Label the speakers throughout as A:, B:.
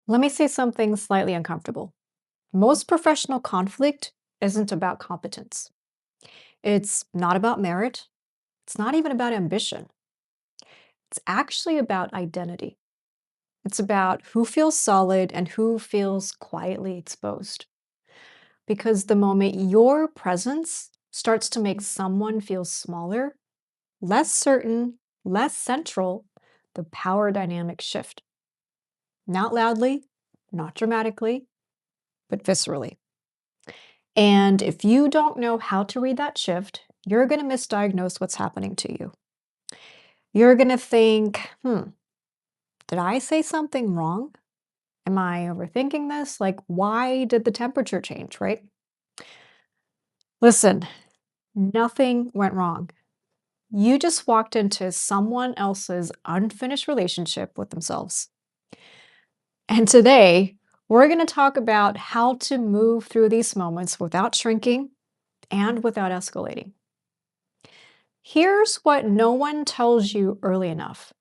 A: Let me say something slightly uncomfortable. Most professional conflict isn't about competence. It's not about merit. It's not even about ambition. It's actually about identity. It's about who feels solid and who feels quietly exposed. Because the moment your presence starts to make someone feel smaller, less certain, less central, the power dynamics shift. Not loudly, not dramatically, but viscerally. And if you don't know how to read that shift, you're going to misdiagnose what's happening to you. You're going to think, did I say something wrong? Am I overthinking this? Like, why did the temperature change, right? Listen, nothing went wrong. You just walked into someone else's unfinished relationship with themselves. And today, we're going to talk about how to move through these moments without shrinking and without escalating. Here's what no one tells you early enough.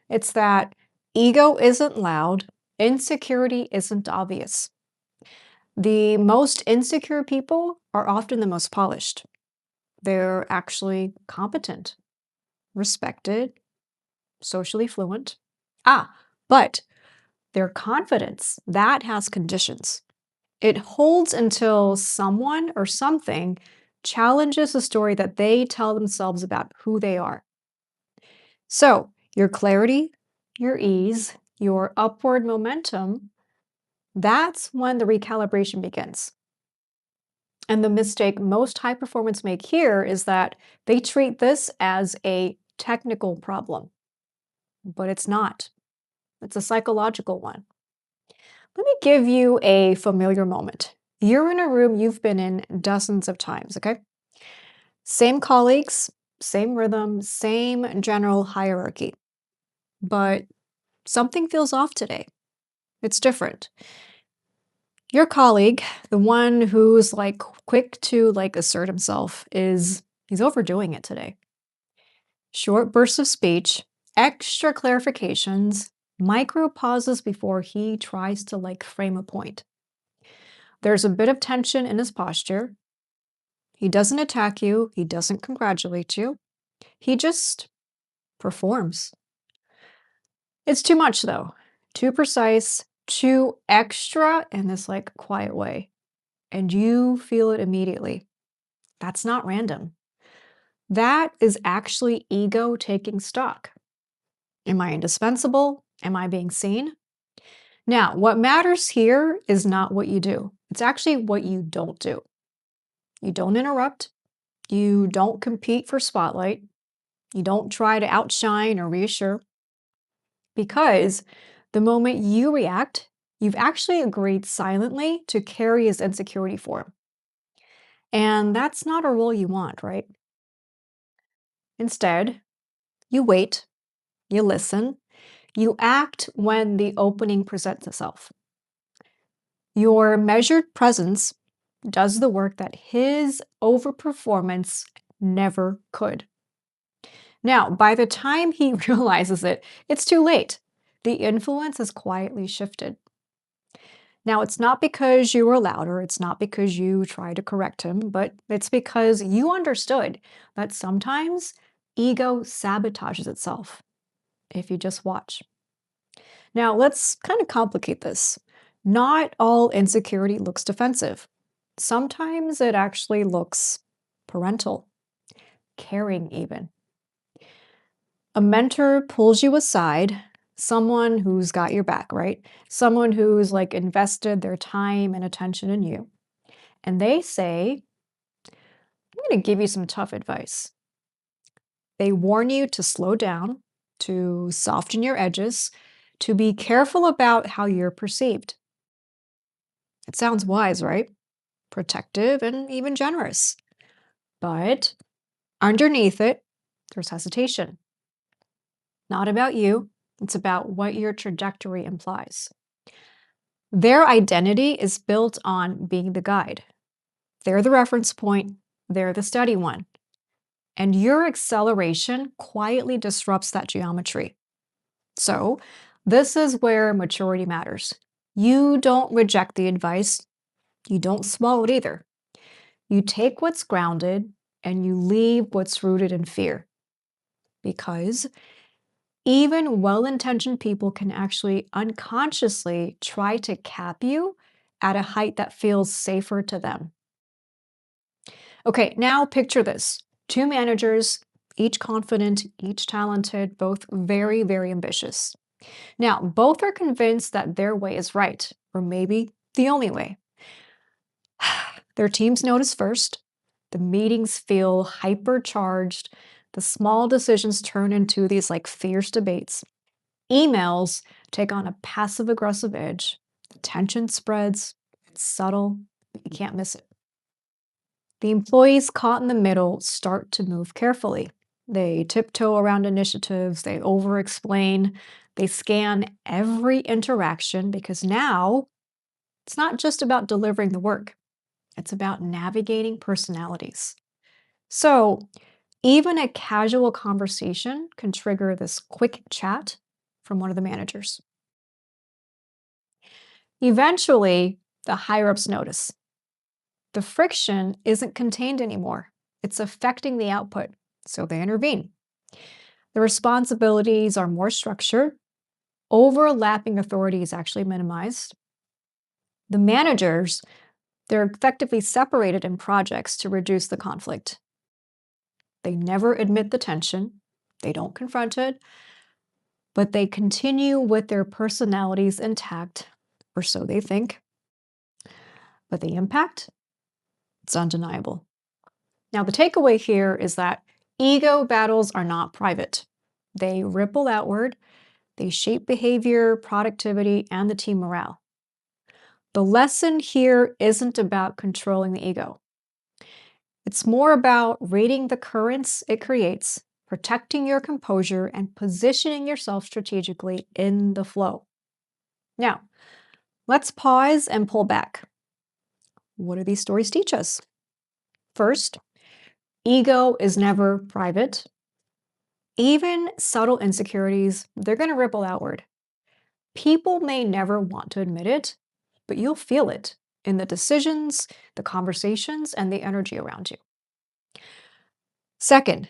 A: It's that ego isn't loud, insecurity isn't obvious. The most insecure people are often the most polished. They're actually competent, respected, socially fluent. But their confidence, that has conditions. It holds until someone or something challenges the story that they tell themselves about who they are. So, your clarity, your ease, your upward momentum, that's when the recalibration begins. And the mistake most high performance make here is that they treat this as a technical problem, but it's not. It's a psychological one. Let me give you a familiar moment. You're in a room you've been in dozens of times, okay? Same colleagues, same rhythm, same general hierarchy, but something feels off today. It's different. Your colleague, the one who's like quick to assert himself, he's overdoing it today. Short bursts of speech, extra clarifications, micro pauses before he tries to frame a point. There's a bit of tension in his posture. He doesn't attack you, he doesn't congratulate you. He just performs. It's too much though. Too precise, too extra in this quiet way. And you feel it immediately. That's not random. That is actually ego taking stock. Am I indispensable? Am I being seen? Now, what matters here is not what you do. It's actually what you don't do. You don't interrupt. You don't compete for spotlight. You don't try to outshine or reassure. Because the moment you react, you've actually agreed silently to carry his insecurity for him. And that's not a role you want, right? Instead, you wait, you listen, you act when the opening presents itself. Your measured presence does the work that his overperformance never could. Now, by the time he realizes it, it's too late. The influence has quietly shifted. Now, it's not because you were louder, it's not because you tried to correct him, but it's because you understood that sometimes ego sabotages itself if you just watch. Now, let's kind of complicate this. Not all insecurity looks defensive. Sometimes it actually looks parental, caring even. A mentor pulls you aside, someone who's got your back, right? Someone who's invested their time and attention in you. And they say, I'm going to give you some tough advice. They warn you to slow down, to soften your edges, to be careful about how you're perceived. It sounds wise, right? Protective and even generous. But underneath it, there's hesitation. Not about you, it's about what your trajectory implies. Their identity is built on being the guide. They're the reference point, they're the steady one. And your acceleration quietly disrupts that geometry. So, this is where maturity matters. You don't reject the advice, you don't swallow it either. You take what's grounded and you leave what's rooted in fear. Because even well intentioned people can actually unconsciously try to cap you at a height that feels safer to them. Okay, now picture this: two managers, each confident, each talented, both very, very ambitious. Now, both are convinced that their way is right, or maybe the only way. Their teams notice first. The meetings feel hypercharged. The small decisions turn into these like fierce debates. Emails take on a passive aggressive edge. The tension spreads. It's subtle, but you can't miss it. The employees caught in the middle start to move carefully. They tiptoe around initiatives, they over explain, they scan every interaction because now it's not just about delivering the work, it's about navigating personalities. So, even a casual conversation can trigger this quick chat from one of the managers. Eventually, the higher ups notice the friction isn't contained anymore, it's affecting the output. So they intervene. The responsibilities are more structured, overlapping authority is actually minimized. The managers, they're effectively separated in projects to reduce the conflict. They never admit the tension, they don't confront it, but they continue with their personalities intact, or so they think. But the impact, it's undeniable. Now, the takeaway here is that ego battles are not private. They ripple outward, they shape behavior, productivity, and the team morale. The lesson here isn't about controlling the ego. It's more about reading the currents it creates, protecting your composure, and positioning yourself strategically in the flow. Now, let's pause and pull back. What do these stories teach us? First, ego is never private. Even subtle insecurities, they're going to ripple outward. People may never want to admit it, but you'll feel it in the decisions, the conversations, and the energy around you. Second,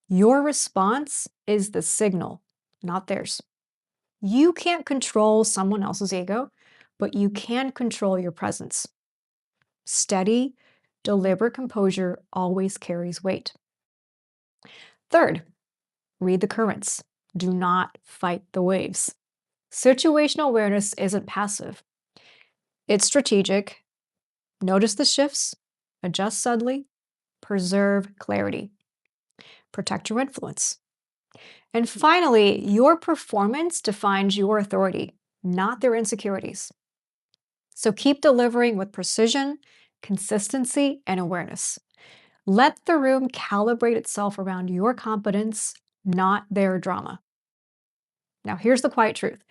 A: your response is the signal, not theirs. You can't control someone else's ego, but you can control your presence. Steady, deliberate composure always carries weight. Third, read the currents. Do not fight the waves. Situational awareness isn't passive, it's strategic. Notice the shifts, adjust subtly, preserve clarity, protect your influence. And finally, your performance defines your authority, not their insecurities. So keep delivering with precision, consistency, and awareness. Let the room calibrate itself around your competence, not their drama. Now, here's the quiet truth: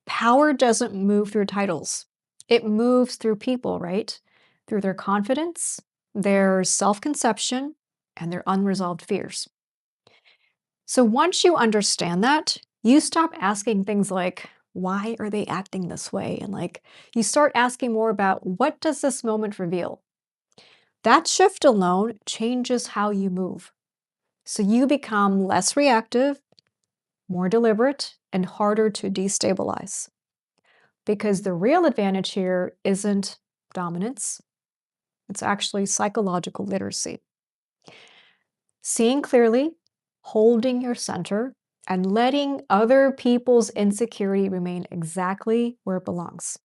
A: power doesn't move through titles, it moves through people, right? Through their confidence, their self conception, and their unresolved fears. So once you understand that, you stop asking things like, why are they acting this way? And you start asking more about, what does this moment reveal? That shift alone changes how you move. So you become less reactive, more deliberate, and harder to destabilize. Because the real advantage here isn't dominance, it's actually psychological literacy. Seeing clearly, holding your center, and letting other people's insecurity remain exactly where it belongs.